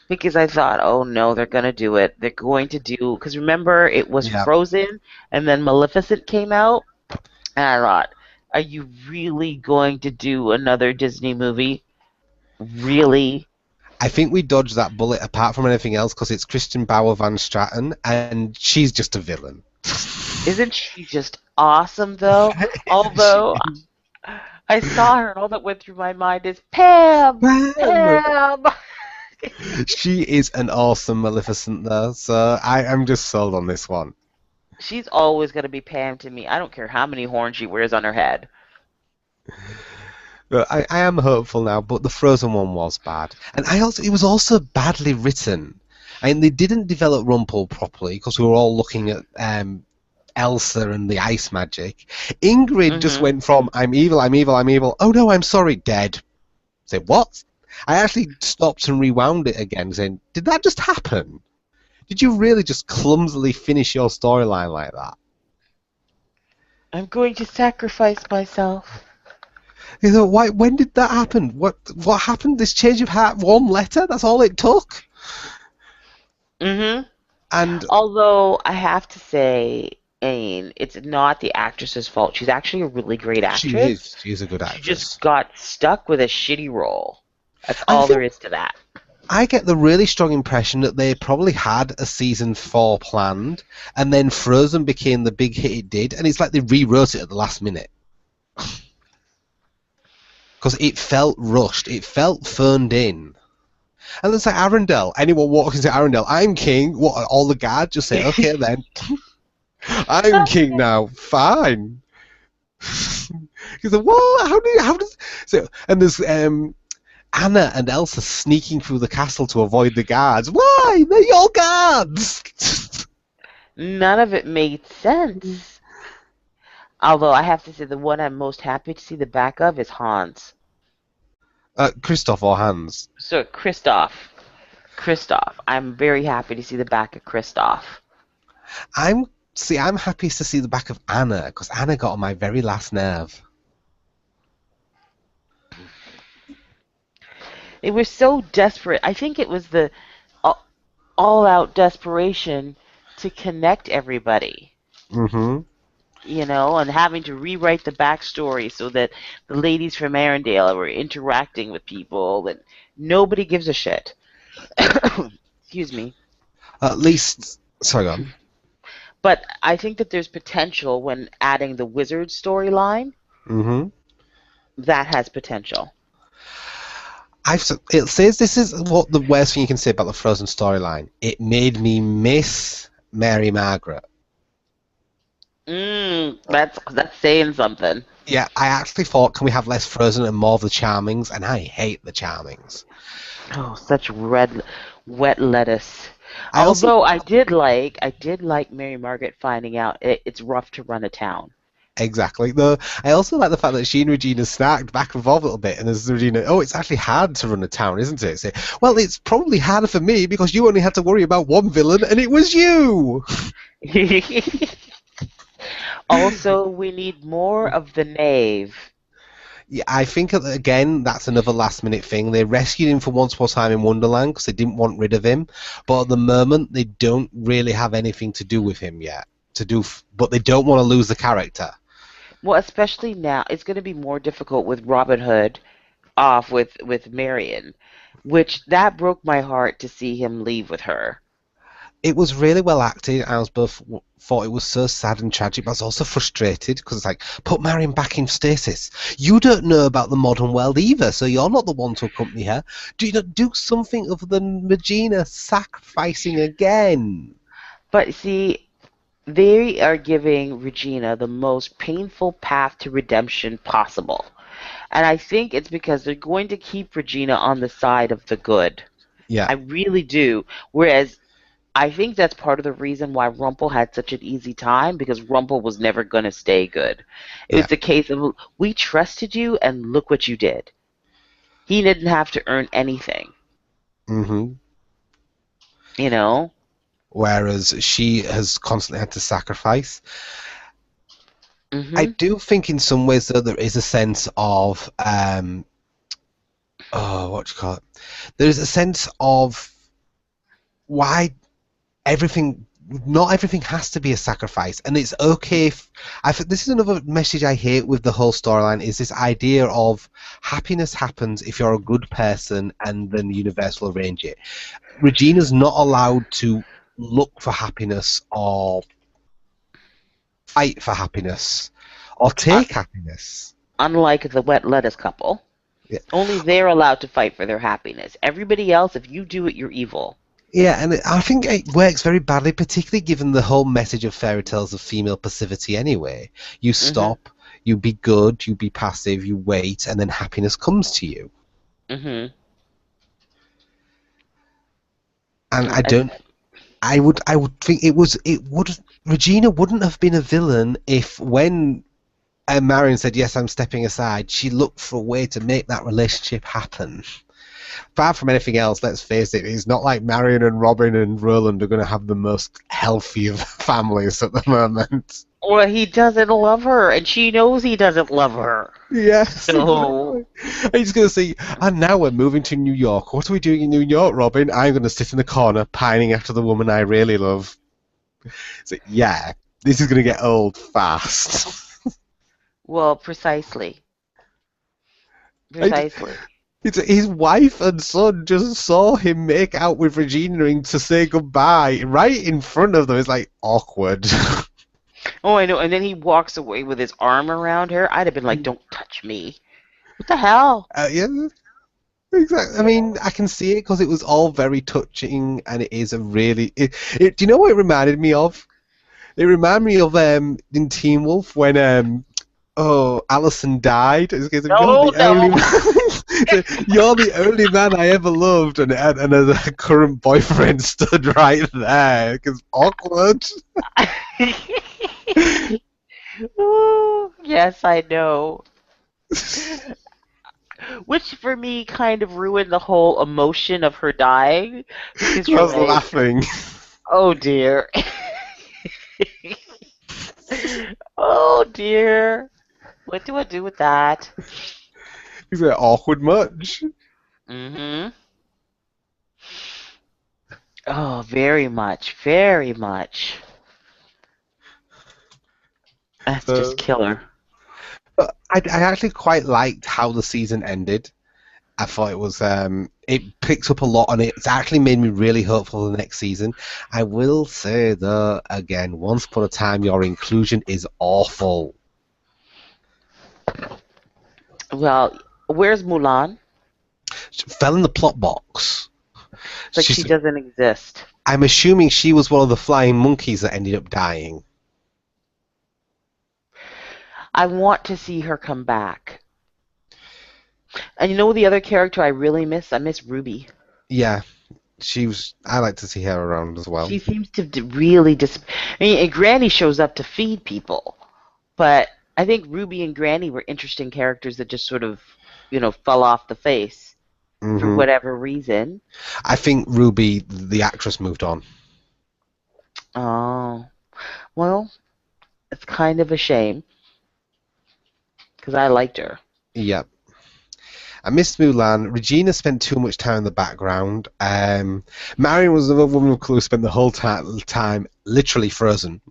because I thought, oh no, they're going to do it. They're going to do, because remember, it was Yeah. Frozen, and then Maleficent came out, and I thought, are you really going to do another Disney movie? Really? I think we dodged that bullet apart from anything else because it's Christian Bauer Van Straten and she's just a villain. Isn't she just awesome, though? she, Although I saw her, and all that went through my mind is Pam! Bam! Pam! She is an awesome Maleficent though, so I am just sold on this one. She's always going to be Pam to me. I don't care how many horns she wears on her head. But I am hopeful now, but the Frozen one was bad, and it was also badly written. And they didn't develop Rumpel properly because we were all looking at Elsa and the ice magic. Ingrid just Hmm. went from "I'm evil, I'm evil, I'm evil." Oh no, I'm sorry, dead. Say what? I actually stopped and rewound it again, saying, "Did that just happen? Did you really just clumsily finish your storyline like that?" I'm going to sacrifice myself. You know, why? When did that happen? What happened? This change of heart, one letter? That's all it took. Hmm. And Although I have to say, Aine, it's not the actress's fault. She's actually a really great she actress. is. She's a good She just actress. got stuck with a shitty role. That's I all there think is to that. I get the really strong impression that they probably had a season 4 planned, and then Frozen became the big hit it did, and it's like they rewrote it at the last minute because it felt rushed. It felt phoned in. And it's like Arendelle. Anyone walks into Arendelle, I'm king. What? All the guards just say, okay then, I'm king now. Fine. He's like, what? How does so? And there's Anna and Elsa sneaking through the castle to avoid the guards. Why? They're your guards. None of it made sense. Although I have to say, the one I'm most happy to see the back of is Hans. Christoph or Hans. So Kristoff. Kristoff. I'm very happy to see the back of Kristoff. I'm happy to see the back of Anna because Anna got on my very last nerve. They were so desperate. I think it was the all out desperation to connect everybody, Mm-hmm. and having to rewrite the backstory so that the ladies from Arendelle were interacting with people and nobody gives a shit. Excuse me. At least, sorry, go on. But I think that there's potential when adding the wizard storyline. Mm-hmm. That has potential. It says this is what the worst thing you can say about the Frozen storyline. It made me miss Mary Margaret. That's saying something. Yeah, I actually thought, can we have less Frozen and more of the Charmings? And I hate the Charmings. Oh, such red, wet lettuce. I also Although I did like Mary Margaret finding out it's rough to run a town. exactly though. I also like the fact that she and Regina snacked back and forth a little bit, and there's Regina. Oh, it's actually hard to run a town, isn't it? Say, well, it's probably harder for me because you only had to worry about one villain, and it was you. Also, we need more of the knave. Yeah, I think again that's another last minute thing. They rescued him for Once Upon a Time in Wonderland because they didn't want rid of him, but at the moment they don't really have anything to do with him yet. But they don't want to lose the character. Well, especially now, it's going to be more difficult with Robin Hood off with Marion, which that broke my heart to see him leave with her. It was really well acted. I was both thought it was so sad and tragic, but I was also frustrated because it's like put Marion back in stasis. You don't know about the modern world either, so you're not the one to accompany her. Do you not do something other than Regina sacrificing again? But see, they are giving Regina the most painful path to redemption possible. And I think it's because they're going to keep Regina on the side of the good. Yeah, I really do. Whereas I think that's part of the reason why Rumple had such an easy time because Rumple was never going to stay good. It yeah. was the case of we trusted you and look what you did. He didn't have to earn anything, hmm you know? Whereas she has constantly had to sacrifice. I Mhm. do think in some ways though there is a sense of oh, what do you call it? There's a sense of why everything not everything has to be a sacrifice, and it's okay if I think this is another message I hate with the whole storyline is this idea of happiness happens if you're a good person and then the universe will arrange it. Regina's not allowed to look for happiness or fight for happiness or Uh, take happiness. Unlike the wet lettuce couple, Yeah. only they're allowed to fight for their happiness. Everybody else, if you do it, you're evil. Yeah, and I think it works very badly, particularly given the whole message of fairy tales of female passivity anyway. You Mhm. stop, you be good, you be passive, you wait, and then happiness comes to you. Mhm. And I And don't I would think it would Regina wouldn't have been a villain if when Marion said, yes, I'm stepping aside, she looked for a way to make that relationship happen. Apart from anything else, let's face it, it's not like Marion and Robin and Roland are going to have the most healthy of families at the moment. well, he doesn't love her, and she knows he doesn't love her. Yes, So, exactly. He's going to say, and now we're moving to New York. What are we doing in New York, Robin? I'm going to sit in the corner pining after the woman I really love. So, yeah, this is going to get old fast. well, precisely, I precisely. his wife and son just saw him make out with Regina and to say goodbye right in front of them. It's like awkward. Oh, I know. And then he walks away with his arm around her. I'd have been like, "Don't touch me." What the hell? Yeah, exactly. I You mean, know? I can see it because it was all very touching, and it is a really. Do you know what it reminded me of? It reminded me of in Teen Wolf when oh Allison died. It's because you're No, the only no. man. You're the only man I ever loved, and as a current boyfriend stood right there because awkward. Ooh, yes, I know. Which for me kind of ruined the whole emotion of her dying because I you're was like, laughing. oh dear. Oh dear. What do I do with that? Is it awkward much? Mm-hmm. Oh, very much, very much. That's just So, killer. but I actually quite liked how the season ended. I thought it was it picks up a lot on it. It's actually made me really hopeful for the next season. I will say though, again, once upon a time your inclusion is awful. Well, where's Mulan? She fell in the plot box. It's like She's she doesn't exist. I'm assuming she was one of the flying monkeys that ended up dying. I want to see her come back. And you know the other character I really miss? I miss Ruby. Yeah. I like to see her around as well. She seems to really I mean, and Granny shows up to feed people, but I think Ruby and Granny were interesting characters that just sort of, fell off the face for Hmm. whatever reason. I think Ruby, the actress, moved on. Oh, well, it's kind of a shame because I liked her. Yeah. I missed Mulan. Regina spent too much time in the background. Marion was another woman who spent the whole time literally frozen.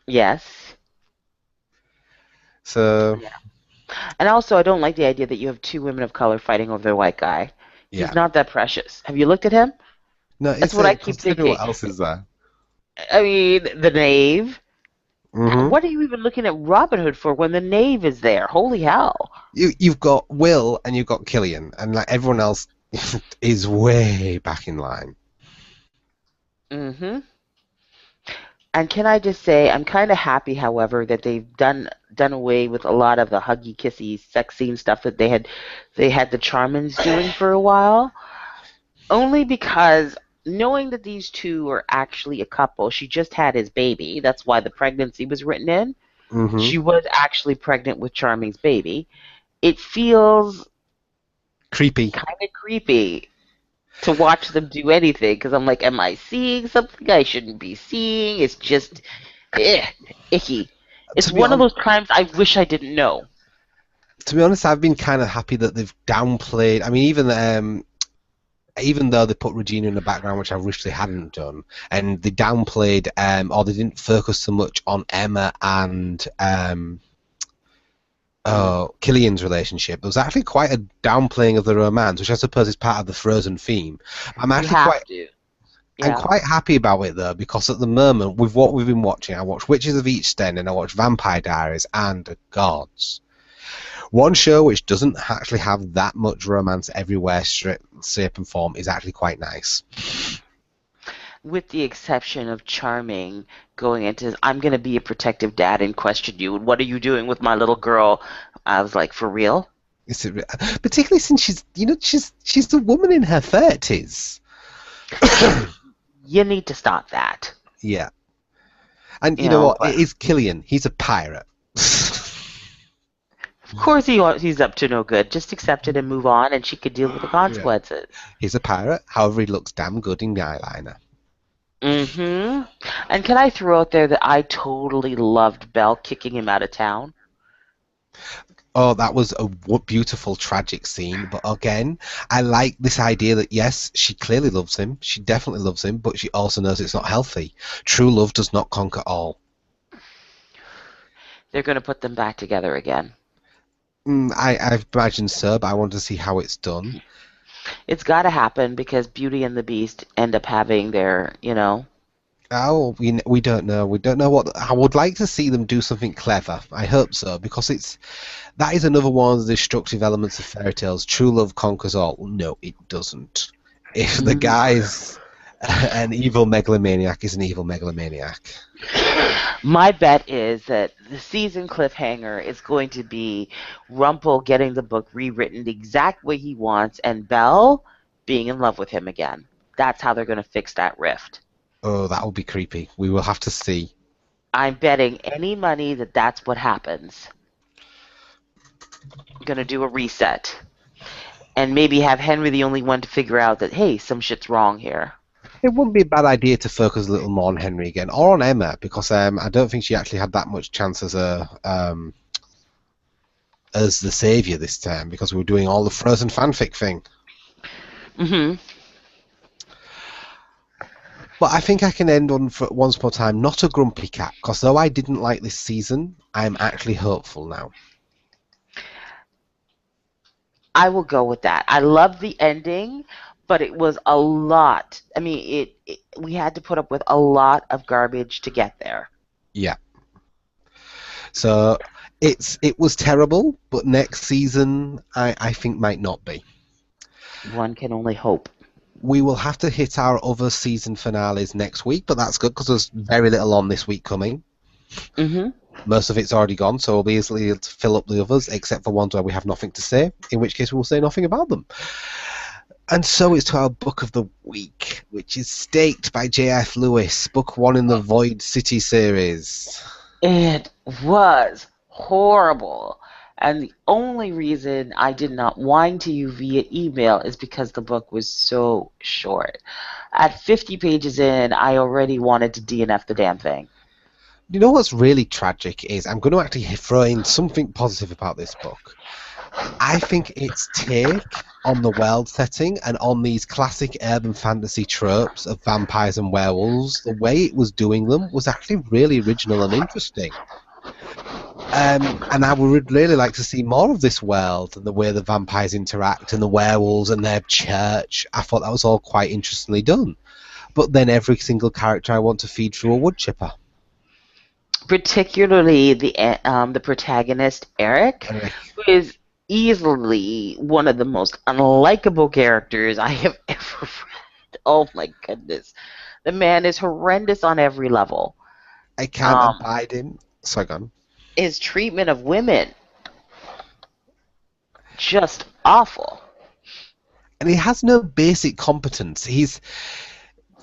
Yes. So, Yeah. And also, I don't like the idea that you have two women of color fighting over the white guy. He's yeah. not that precious. Have you looked at him? No, That's it's what I keep consider thinking. what else is there. I mean, the knave. Hmm. What are you even looking at Robin Hood for when the knave is there? Holy hell. You've got Will and you've got Killian, and like everyone else is way back in line. Hmm. And can I just say, I'm kind of happy, however, that they've done away with a lot of the huggy, kissy, sex scene stuff that they had the Charmans doing for a while. Only because knowing that these two are actually a couple, she just had his baby. That's why the pregnancy was written in. Hmm. She was actually pregnant with Charming's baby. It feels Creepy. kind of creepy to watch them do anything because I'm like, am I seeing something I shouldn't be seeing? It's just icky. It's To be one of honest, those times I wish I didn't know. I've been kind of happy that they've downplayed. I mean, even though they put Regina in the background, which I wish they hadn't done, and they downplayed, or they didn't focus so much on Emma and Mm. Killian's relationship. There was actually quite a downplaying of the romance, which I suppose is part of the Frozen theme. I'm You actually have to. I'm Yeah. quite happy about it though, because at the moment, with what we've been watching, I watched Witches of Eastend and I watched Vampire Diaries, and the gods. One show which doesn't actually have that much romance everywhere, shape and form, is actually quite nice. With the exception of Charming going into, I'm going to be a protective dad and question you. What are you doing with my little girl? I was like, for real? Particularly since she's a woman in her 30s. You need to stop that. Yeah, and You you know know, what? but It is Killian. He's a pirate. of course he's up to no good. Just accept it and move on, and she could deal with the Yeah, consequences. he's a pirate. However, he looks damn good in the eyeliner. Mm-hmm. And can I throw out there that I totally loved Belle kicking him out of town? Oh, that was a beautiful, tragic scene. But again, I like this idea that yes, she clearly loves him. She definitely loves him, but she also knows it's not healthy. True love does not conquer all. They're going to put them back together again. I imagine so, but I want to see how it's done. It's got to happen because Beauty and the Beast end up having their. Oh, we don't know. We don't know what. I would like to see them do something clever. I hope so, because that is another one of the destructive elements of fairy tales. True love conquers all. No, it doesn't. If the Mm. guy's an evil megalomaniac, is an evil megalomaniac. My bet is that the season cliffhanger is going to be Rumpel getting the book rewritten the exact way he wants and Belle being in love with him again. That's how they're going to fix that rift. Oh, that would be creepy. We will have to see. I'm betting any money that that's what happens. I'm going to do a reset and maybe have Henry the only one to figure out that, hey, some shit's wrong here. It wouldn't be a bad idea to focus a little more on Henry again, or on Emma, because I don't think she actually had that much chance as the savior this time, because we were doing all the Frozen fanfic thing. Hmm. But I think I can end on, for once more time, not a grumpy cat, because though I didn't like this season, I'm actually hopeful now. I will go with that. I love the ending, but it was a lot. I mean, we had to put up with a lot of garbage to get there. Yeah. So it was terrible, but next season I think might not be. One can only hope. We will have to hit our other season finales next week, but that's good because there's very little on this week coming. Hmm. Most of it's already gone, so we'll be easily able to fill up the others, except for ones where we have nothing to say, in which case we will say nothing about them. And so it's to our book of the week, which is Staked by J.F. Lewis, book one in the Void City series. It was horrible. And the only reason I did not whine to you via email is because the book was so short. At 50 pages in, I already wanted to DNF the damn thing. You know what's really tragic is I'm going to actually throw in something positive about this book. I think its take on the world setting and on these classic urban fantasy tropes of vampires and werewolves, the way it was doing them was actually really original and interesting. And I would really like to see more of this world and the way the vampires interact and the werewolves and their church. I thought that was all quite interestingly done. But then every single character I want to feed through a wood chipper. Particularly the protagonist, Eric, Anyway, who is easily one of the most unlikable characters I have ever read. Oh my goodness. The man is horrendous on every level. I can't Um, abide him. So gone. his treatment of women, just awful. And he has no basic competence.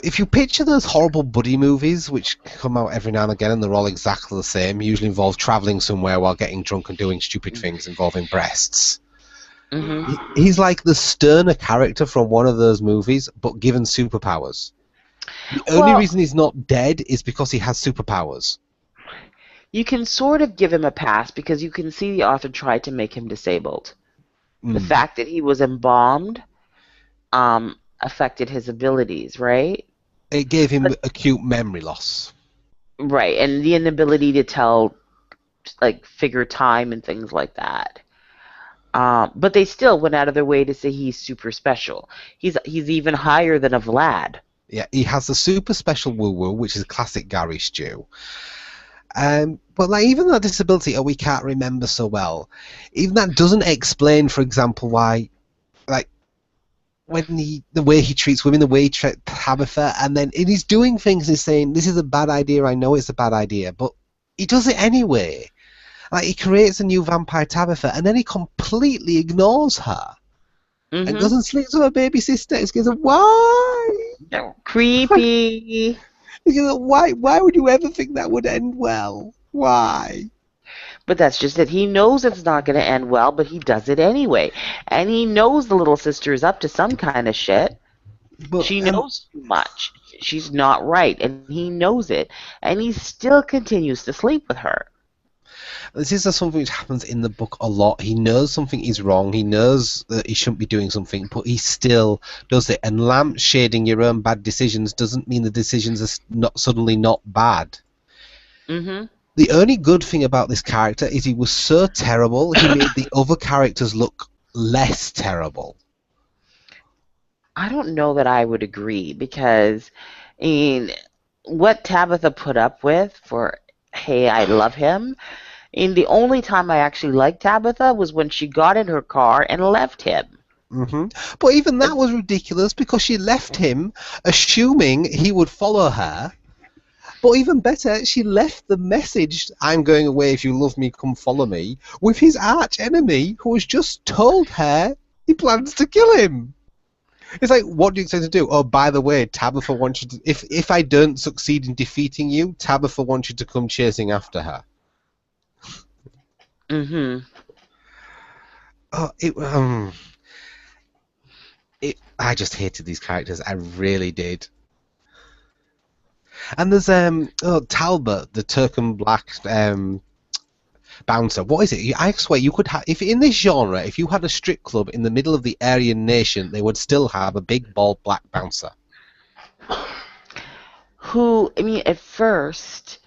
If you picture those horrible buddy movies which come out every now and again and they're all exactly the same, usually involve traveling somewhere while getting drunk and doing stupid things involving breasts. Hmm. He's like the sterner character from one of those movies, but given superpowers. The only Well, reason he's not dead is because he has superpowers. you can sort of give him a pass because you can see the author tried to make him disabled. The Mm. fact that he was embalmed affected his abilities, right? It gave him But acute memory loss. right, and the inability to tell, like, figure time and things like that. But they still went out of their way to say he's super special. He's even higher than a Vlad. Yeah, he has the super special woo woo, which is a classic Gary stew. But like even that disability, we can't remember so well. Even that doesn't explain, for example, why, like when the way he treats women, the way he treats Tabitha, and he's doing things. He's saying this is a bad idea. I know it's a bad idea, but he does it anyway. Like he creates a new vampire Tabitha, and then he completely ignores her and goes Mm-hmm. and sleeps with her baby sister. He goes, why? Creepy. He goes, why? Why would you ever think that would end well? Why? But that's just it. He knows it's not going to end well, but he does it anyway. And he knows the little sister is up to some kind of shit. But She knows too much. She's not right, and he knows it. And he still continues to sleep with her. this is something which happens in the book a lot. He knows something is wrong. He knows that he shouldn't be doing something, but he still does it. And lampshading your own bad decisions doesn't mean the decisions are not suddenly not bad. Mm-hmm. The only good thing about this character is he was so terrible, he made the other characters look less terrible. I don't know that I would agree because, I mean, what Tabitha put up with for, hey, I love him. And the only time I actually liked Tabitha was when she got in her car and left him. But even that was ridiculous because she left him assuming he would follow her. But even better, she left the message, I'm going away, if you love me, come follow me, with his arch enemy who has just told her he plans to kill him. It's like, what do you expect to do? Oh, by the way, Tabitha wants you to... If I don't succeed in defeating you, Tabitha wants you to come chasing after her. Mm-hmm. Oh, I just hated these characters. I really did. And there's Talbot, the Turken Black bouncer. What is it? I swear you could have, if in this genre, if you had a strip club in the middle of the Aryan nation, they would still have a big bald black bouncer. Who, I mean, at first,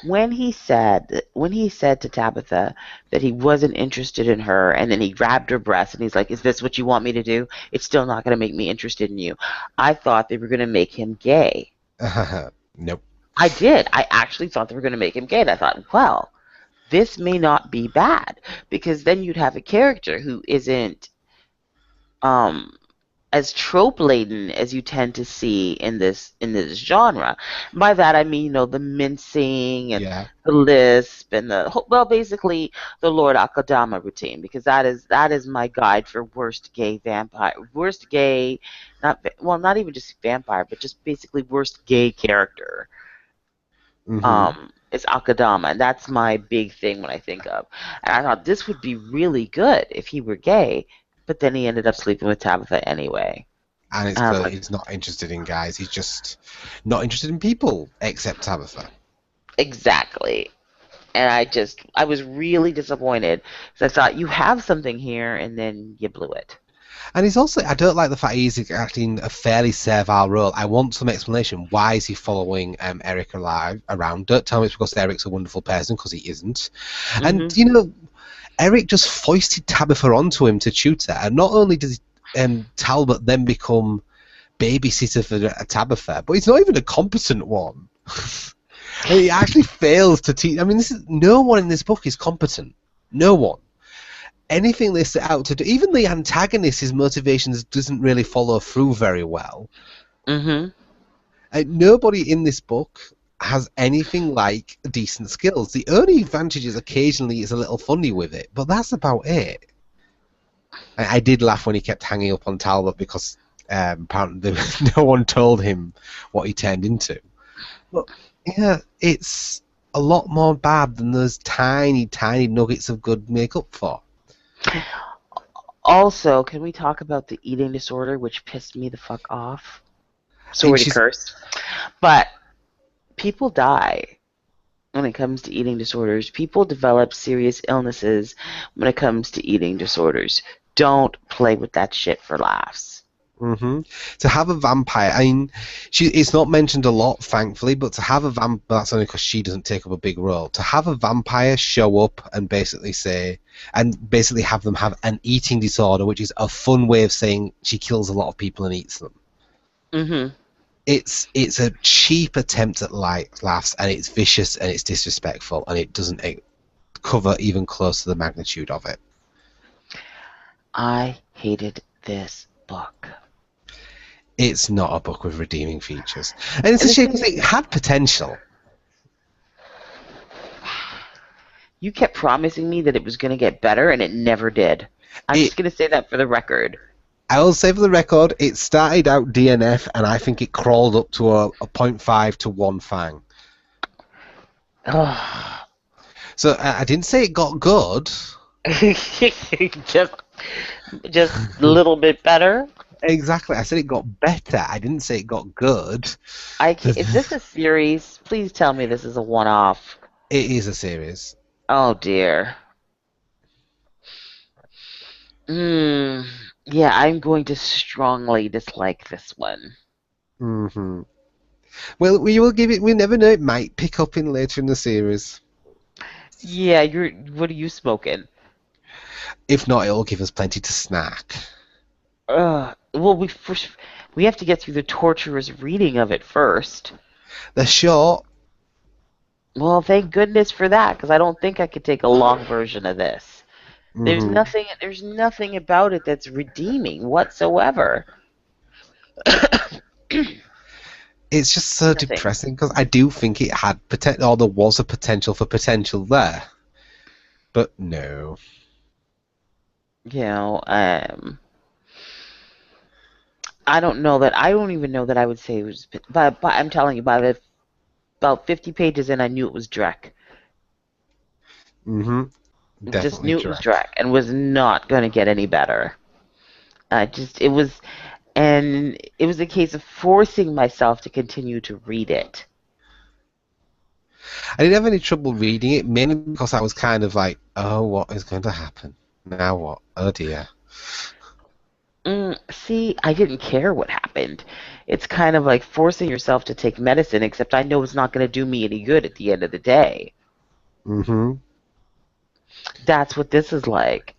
when he said to Tabitha that he wasn't interested in her, and then he grabbed her breast and he's like, "Is this what you want me to do? It's still not going to make me interested in you." I thought they were going to make him gay. Nope. I did. I actually thought they were going to make him gay. And I thought, well, this may not be bad because then you'd have a character who isn't um as trope laden as you tend to see in this genre. By that I mean, the mincing and Yeah. the lisp and well, basically the Lord Akadama routine, because that is my guide for worst gay vampire, worst gay, not even just vampire, but just basically worst gay character. Hmm. Is Akadama, and that's my big thing when I think of. And I thought this would be really good if he were gay, but then he ended up sleeping with Tabitha anyway. And it's And I was clear like, he's not interested in guys. He's just not interested in people, except Tabitha. exactly. And I was really disappointed because I thought you have something here, and then you blew it. And he's also, I don't like the fact he's acting a fairly servile role. I want some explanation. Why is he following Eric around? Don't tell me it's because Eric's a wonderful person, because he isn't. And, Hmm. Eric just foisted Tabitha onto him to tutor. And not only does Talbot then become babysitter for Tabitha, but he's not even a competent one. And he actually fails to teach. I mean, no one in this book is competent. No one. Anything they set out to do, even the antagonist, his motivations doesn't really follow through very well. Hmm. Nobody in this book has anything like decent skills. The only advantage is occasionally it's a little funny with it, but that's about it. I did laugh when he kept hanging up on Talbot because apparently no one told him what he turned into. But yeah, it's a lot more bad than those tiny, tiny nuggets of good make up for. Also, can we talk about the eating disorder, which pissed me the fuck off? And Sorry to she's curse, but people die when it comes to eating disorders. People develop serious illnesses when it comes to eating disorders. Don't play with that shit for laughs. hmm To have a vampire, I mean, it's not mentioned a lot, thankfully, but to have a vampire, that's only because she doesn't take up a big role. To have a vampire show up and basically have them have an eating disorder, which is a fun way of saying she kills a lot of people and eats them. Hmm. It's a cheap attempt at laughs, and it's vicious and it's disrespectful, and it doesn't cover even close to the magnitude of it. I hated this book. It's not a book with redeeming features, and it's a And the shame thing because it is, had potential. you kept promising me that it was going to get better, and it never did. I'm It just going to say that for the record. I will say for the record, it started out DNF, and I think it crawled up to a 0.5 to 1 Fang. Ugh. So I didn't say it got good. just a little bit better. Exactly. I said it got better. I didn't say it got good. Is this a series? Please tell me this is a one-off. It is a series. Oh dear. Hmm. Yeah, I'm going to strongly dislike this one. Hmm. Well, we will give it. We never know. It might pick up in later in the series. Yeah, What are you smoking? If not, it'll give us plenty to snack. Well, we have to get through the torturous reading of it first. They're short. Well, thank goodness for that, because I don't think I could take a long version of this. Hmm. There's nothing about it that's redeeming whatsoever. It's just so Nothing. depressing because I do think it had potential, or there was a potential for potential there, but no. You know, I don't know that. I don't even know that I would say it was. But I'm telling you, by the about 50 pages in, I knew it was Drek. Hmm. Just Definitely knew it was Drek. Drek, and was not going to get any better. It was, and it was a case of forcing myself to continue to read it. I didn't have any trouble reading it, mainly because I was kind of like, oh, what is going to happen? Now what? Oh dear. See, I didn't care what happened. It's kind of like forcing yourself to take medicine, except I know it's not going to do me any good at the end of the day. Hmm. That's what this is like.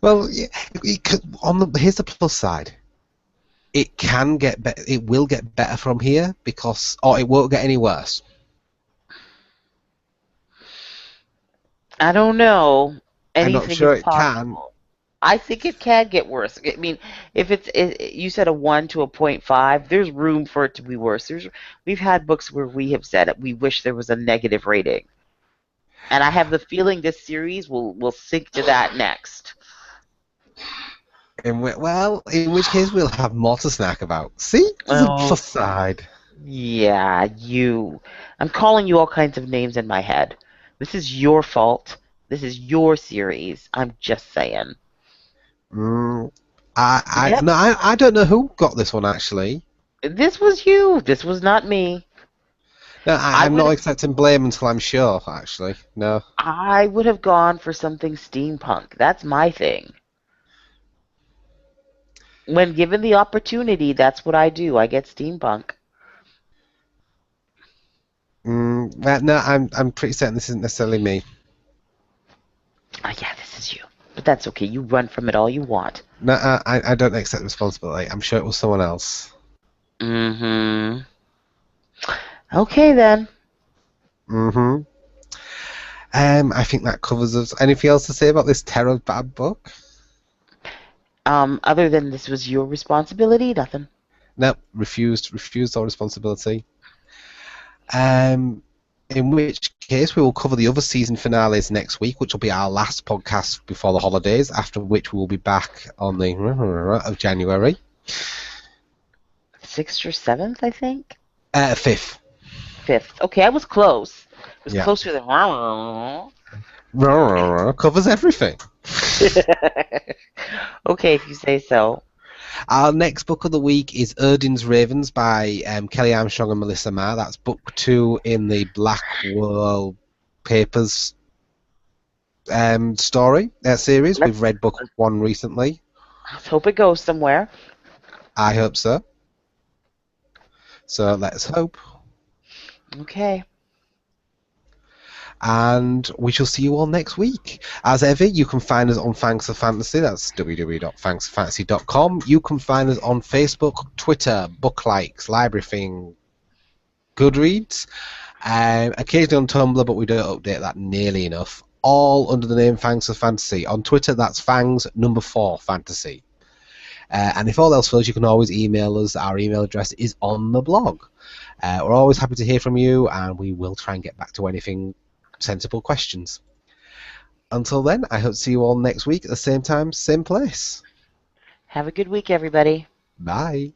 Well, yeah, here's the plus side. It can get better. It will get better from here or it won't get any worse. I don't know. I'm not Anything is sure it can. possible. I think it can get worse. I mean, if you said a 1 to a point 5, there's room for it to be worse. We've had books where we have said we wish there was a negative rating. And I have the feeling this series will sink to that next. In which case we'll have more to snack about. See, there's a Oh, plus side. yeah, you. I'm calling you all kinds of names in my head. This is your fault. This is your series. I'm just saying. Mm, Yep. no, I don't know who got this one actually. This was you. This was not me. No, I I'm not would accepting blame until I'm sure. Actually, no. I would have gone for something steampunk. That's my thing. When given the opportunity, that's what I do. I get steampunk. Well, no, I'm pretty certain this isn't necessarily me. Yeah, this is you. But that's okay. You run from it all you want. No, I don't accept responsibility. I'm sure it was someone else. Mm-hmm. Okay then. Mm-hmm. I think that covers us. Anything else to say about this terror bad book? Other than this was your responsibility, nothing. No, refused all responsibility. Um, in which case we will cover the other season finales next week, which will be our last podcast before the holidays. After which we will be back on the of January, 6th or 7th, I think. 5th. 5th. Okay, I was close. It was Yeah, closer than. covers everything. Okay, if you say so. Our next book of the week is Erdin's Ravens by Kelly Armstrong and Melissa Marr. That's book 2 in the Black World Papers story series. We've Let's read book 1 recently. let's hope it goes somewhere. I hope so. So let's hope. Okay. And we shall see you all next week. As ever, you can find us on Fangs of Fantasy. That's www.fangsoffantasy.com. You can find us on Facebook, Twitter, Book Likes, Library Thing, Goodreads, occasionally on Tumblr, but we don't update that nearly enough. All under the name Fangs of Fantasy. On Twitter, that's Fangs number 4 Fantasy. And if all else fails, you can always email us. Our email address is on the blog. We're always happy to hear from you, and we will try and get back to anything sensible questions. Until then, I hope to see you all next week at the same time, same place. Have a good week, everybody. Bye.